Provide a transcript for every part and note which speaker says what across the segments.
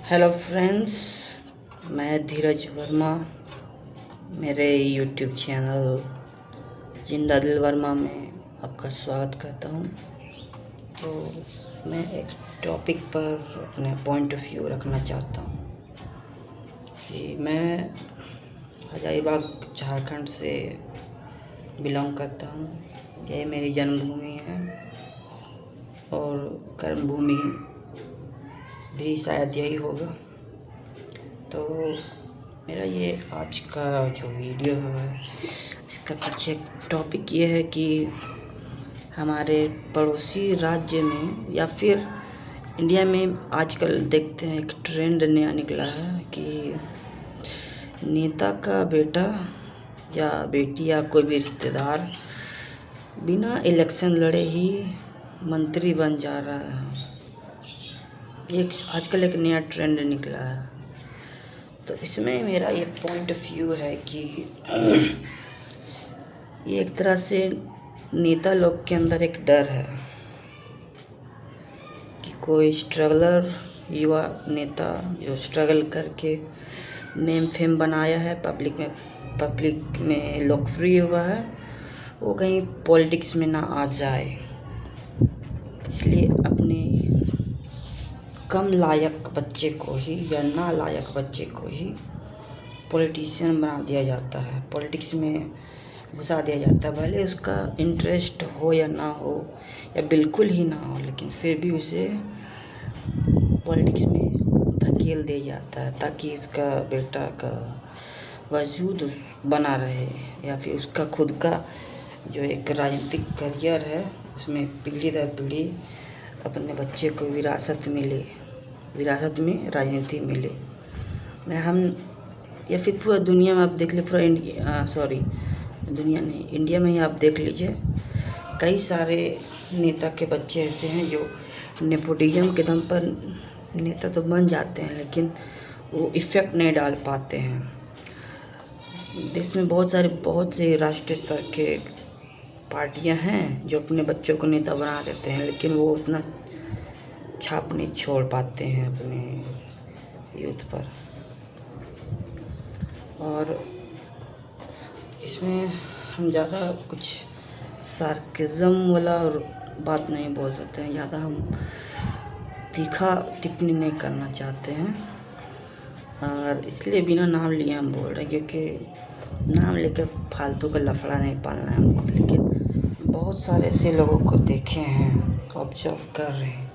Speaker 1: Hello friends, मैं धीरज वर्मा मेरे YouTube channel जिंदा दिल वर्मा में आपका स्वागत करता हूं। तो मैं एक टॉपिक पर अपने पॉइंट ऑफ व्यू रखना चाहता हूं कि मैं हजारीबाग झारखंड से बिलोंग करता हूं। यह मेरी जन्मभूमि है और कर्मभूमि भी शायद यही होगा। तो मेरा ये आज का जो वीडियो है इसका पीछे टॉपिक ये है कि हमारे पड़ोसी राज्य में या फिर इंडिया में आजकल देखते हैं एक ट्रेंड नया निकला है कि नेता का बेटा या बेटी या कोई भी रिश्तेदार बिना इलेक्शन लड़े ही मंत्री बन जा रहा है। आजकल एक नया ट्रेंड निकला है। तो इसमें मेरा ये पॉइंट ऑफ व्यू है कि ये एक तरह से नेता लोग के अंदर एक डर है कि कोई स्ट्रगलर युवा नेता जो स्ट्रगल करके नेम फेम बनाया है, पब्लिक में लोकप्रिय हुआ है, वो कहीं पॉलिटिक्स में ना आ जाए, इसलिए अपने कम लायक बच्चे को ही या ना लायक बच्चे को ही पॉलिटिशियन बना दिया जाता है, पॉलिटिक्स में घुसा दिया जाता है। भले उसका इंटरेस्ट हो या ना हो या बिल्कुल ही ना हो, लेकिन फिर भी उसे पॉलिटिक्स में धकेल दिया जाता है ताकि उसका बेटा का वजूद बना रहे या फिर उसका खुद का जो एक राजनीतिक करियर है उसमें पीढ़ी दर पीढ़ी अपने बच्चे को विरासत में राजनीति मिले। या फिर पूरा दुनिया में आप देख ले, इंडिया में ही आप देख लीजिए, कई सारे नेता के बच्चे ऐसे हैं जो नेपोटिज्म के दम पर नेता तो बन जाते हैं लेकिन वो इफ़ेक्ट नहीं डाल पाते हैं। देश में बहुत से राष्ट्रीय स्तर के पार्टियां हैं जो अपने बच्चों को नेता बना देते हैं, लेकिन वो उतना छाप नहीं छोड़ पाते हैं अपने यूथ पर। और इसमें हम ज़्यादा कुछ सार्केज़म वाला बात नहीं बोल सकते हैं, ज़्यादा हम तीखा टिप्पणी नहीं करना चाहते हैं, और इसलिए बिना नाम लिए हम बोल रहे हैं, क्योंकि नाम लेकर फालतू का लफड़ा नहीं पालना है हमको। लेकिन बहुत सारे ऐसे लोगों को देखे हैं, ऑब्जर्व कर रहे हैं,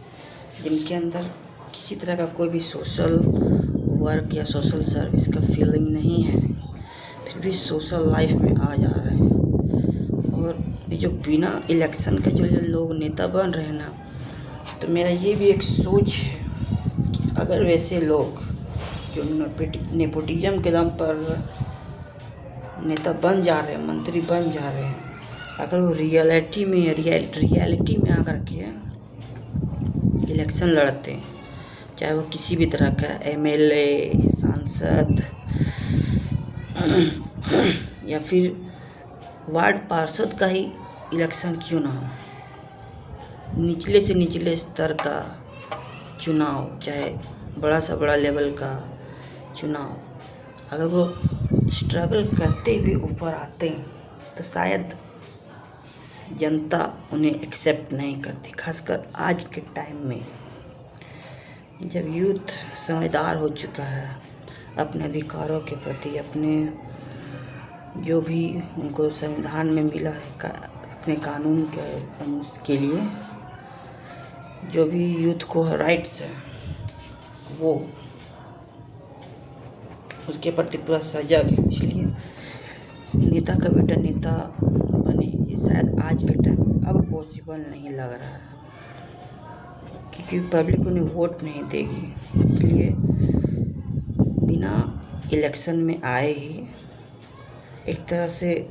Speaker 1: जिनके अंदर किसी तरह का कोई भी सोशल वर्क या सोशल सर्विस का फीलिंग नहीं है, फिर भी सोशल लाइफ में आ जा रहे हैं। और जो बिना इलेक्शन के जो लोग नेता बन रहे हैं ना, तो मेरा ये भी एक सोच है कि अगर वैसे लोग जो नेपोटिज्म के दम पर नेता बन जा रहे हैं, मंत्री बन जा रहे हैं, अगर वो रियलिटी में आकर के इलेक्शन लड़ते हैं, चाहे वो किसी भी तरह का एमएलए, सांसद या फिर वार्ड पार्षद का ही इलेक्शन क्यों ना हो, निचले से निचले स्तर का चुनाव, चाहे बड़ा से बड़ा लेवल का चुनाव, अगर वो स्ट्रगल करते हुए ऊपर आते हैं तो शायद जनता उन्हें एक्सेप्ट नहीं करती। खासकर आज के टाइम में जब यूथ समझदार हो चुका है अपने अधिकारों के प्रति, अपने जो भी उनको संविधान में मिला है अपने कानून के लिए जो भी यूथ को राइट्स है, वो उसके प्रति पूरा सजग है। इसलिए नेता का बेटा नेता बने, ये शायद आज के टाइम में अब पॉसिबल नहीं लग रहा है, क्योंकि पब्लिक उन्हें वोट नहीं देगी। इसलिए बिना इलेक्शन में आए ही एक तरह से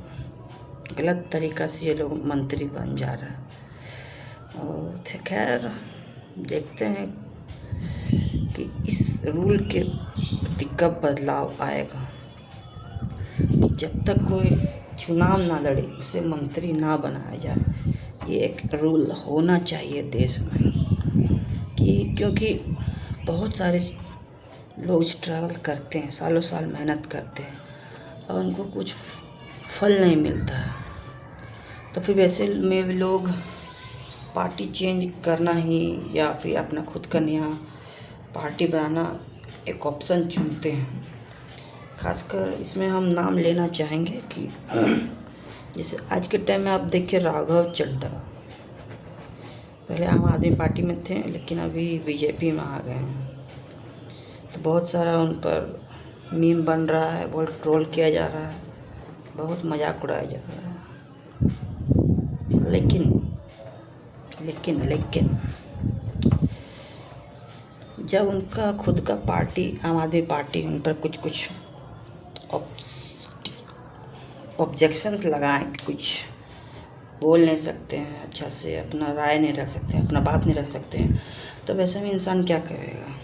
Speaker 1: गलत तरीक़ा से ये लोग मंत्री बन जा रहे हैं। और खैर देखते हैं कि इस रूल के प्रति कब बदलाव आएगा। जब तक कोई चुनाव ना लड़े उसे मंत्री ना बनाया जाए, ये एक रूल होना चाहिए देश में, क्योंकि बहुत सारे लोग स्ट्रगल करते हैं, सालों साल मेहनत करते हैं और उनको कुछ फल नहीं मिलता है, तो फिर वैसे में भी लोग पार्टी चेंज करना ही या फिर अपना खुद का नया पार्टी बनाना एक ऑप्शन चुनते हैं। खासकर इसमें हम नाम लेना चाहेंगे कि जैसे आज के टाइम में आप देखिए राघव चड्ढा, पहले आम आदमी पार्टी में थे लेकिन अभी बीजेपी में आ गए हैं, तो बहुत सारा उन पर मीम बन रहा है, बहुत ट्रोल किया जा रहा है, बहुत मजाक उड़ाया जा रहा है। लेकिन जब उनका खुद का पार्टी आम आदमी पार्टी उन पर कुछ ऑब्जेक्शंस लगाएं कि कुछ बोल नहीं सकते हैं अच्छा से, अपना राय नहीं रख सकते हैं, अपना बात नहीं रख सकते हैं, तो वैसे में इंसान क्या करेगा।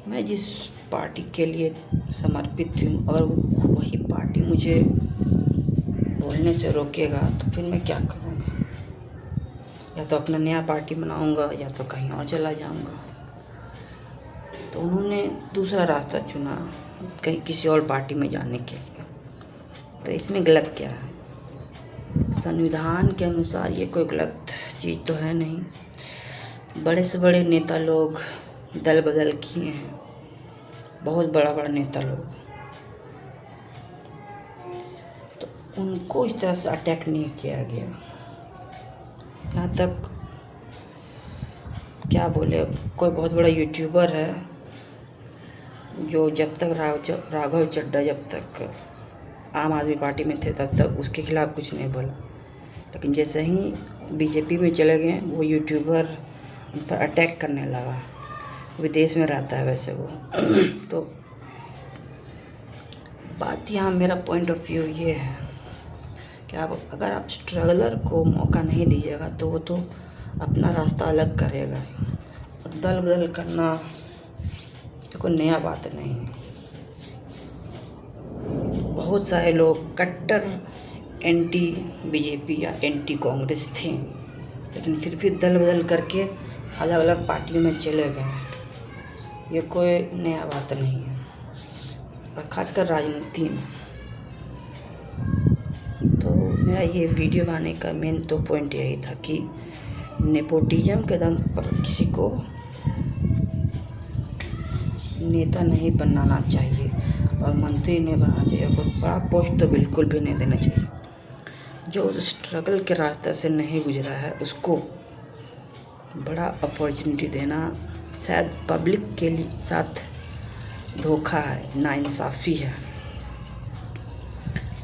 Speaker 1: मैं जिस पार्टी के लिए समर्पित हूँ और वही पार्टी मुझे बोलने से रोकेगा तो फिर मैं क्या करूँगा, या तो अपना नया पार्टी बनाऊँगा या तो कहीं और चला जाऊँगा। तो उन्होंने दूसरा रास्ता चुना, कहीं किसी और पार्टी में जाने के लिए, तो इसमें गलत क्या है। संविधान के अनुसार ये कोई गलत चीज़ तो है नहीं। बड़े से बड़े नेता लोग दल बदल किए हैं, बहुत बड़ा नेता लोग, तो उनको इस तरह से अटैक नहीं किया गया। यहाँ तक क्या बोले, कोई बहुत बड़ा यूट्यूबर है जो जब तक राघव चड्ढा जब तक आम आदमी पार्टी में थे तब तक उसके खिलाफ़ कुछ नहीं बोला, लेकिन जैसे ही बीजेपी में चले गए वो यूट्यूबर उन पर अटैक करने लगा। विदेश में रहता है वैसे वो तो बात यहाँ, मेरा पॉइंट ऑफ व्यू ये है कि अगर आप स्ट्रगलर को मौका नहीं दीजिएगा तो वो तो अपना रास्ता अलग करेगा, और दल बदल करना कोई नया बात नहीं है। बहुत सारे लोग कट्टर एंटी बीजेपी या एंटी कांग्रेस थे, लेकिन फिर भी दल बदल करके अलग अलग पार्टियों में चले गए। ये कोई नया बात नहीं है, और ख़ासकर राजनीति में। तो मेरा ये वीडियो बनाने का मेन तो पॉइंट यही था कि नेपोटिज्म के दम पर किसी को नेता नहीं बनाना चाहिए और मंत्री नहीं बनाना चाहिए, कोई बड़ा पोस्ट तो बिल्कुल भी नहीं देना चाहिए। जो स्ट्रगल के रास्ते से नहीं गुजरा है उसको बड़ा अपॉर्चुनिटी देना शायद पब्लिक के लिए साथ धोखा है, नाइंसाफ़ी है।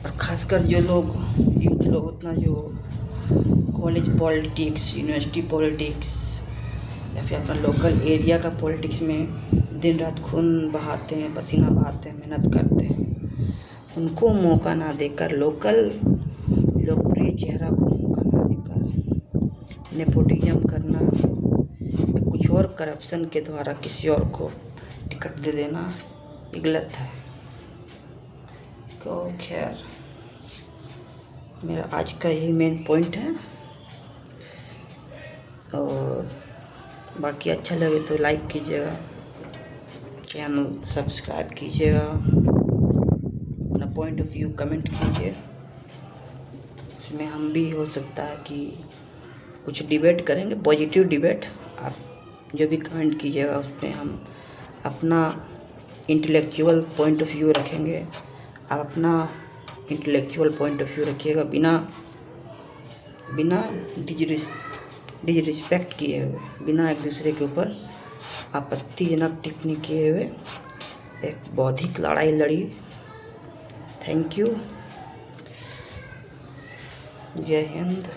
Speaker 1: और ख़ासकर जो लोग यूथ लोग उतना जो कॉलेज पॉलिटिक्स, यूनिवर्सिटी पॉलिटिक्स या फिर अपना लोकल एरिया का पॉलिटिक्स में दिन रात खून बहाते हैं, पसीना बहाते हैं, मेहनत करते हैं, उनको मौका ना देकर, लोकप्रिय चेहरा को मौका ना देकर नेपोटिज्म करना या कुछ और करप्शन के द्वारा किसी और को टिकट दे देना ये गलत है। तो खैर मेरा आज का यही मेन पॉइंट है, और बाकी अच्छा लगे तो लाइक कीजिएगा, चैनल सब्सक्राइब कीजिएगा, अपना पॉइंट ऑफ व्यू कमेंट कीजिए। उसमें हम भी हो सकता है कि कुछ डिबेट करेंगे, पॉजिटिव डिबेट। आप जो भी कमेंट कीजिएगा उसमें हम अपना इंटेलेक्चुअल पॉइंट ऑफ व्यू रखेंगे। आप अपना इंटेलेक्चुअल पॉइंट ऑफ व्यू रखिएगा, बिना डिसरिस्पेक्ट किए हुए, बिना एक दूसरे के ऊपर आपत्तिजनक टिप्पणी किए हुए एक बौद्धिक लड़ाई लड़ी। Thank you. जय हिंद।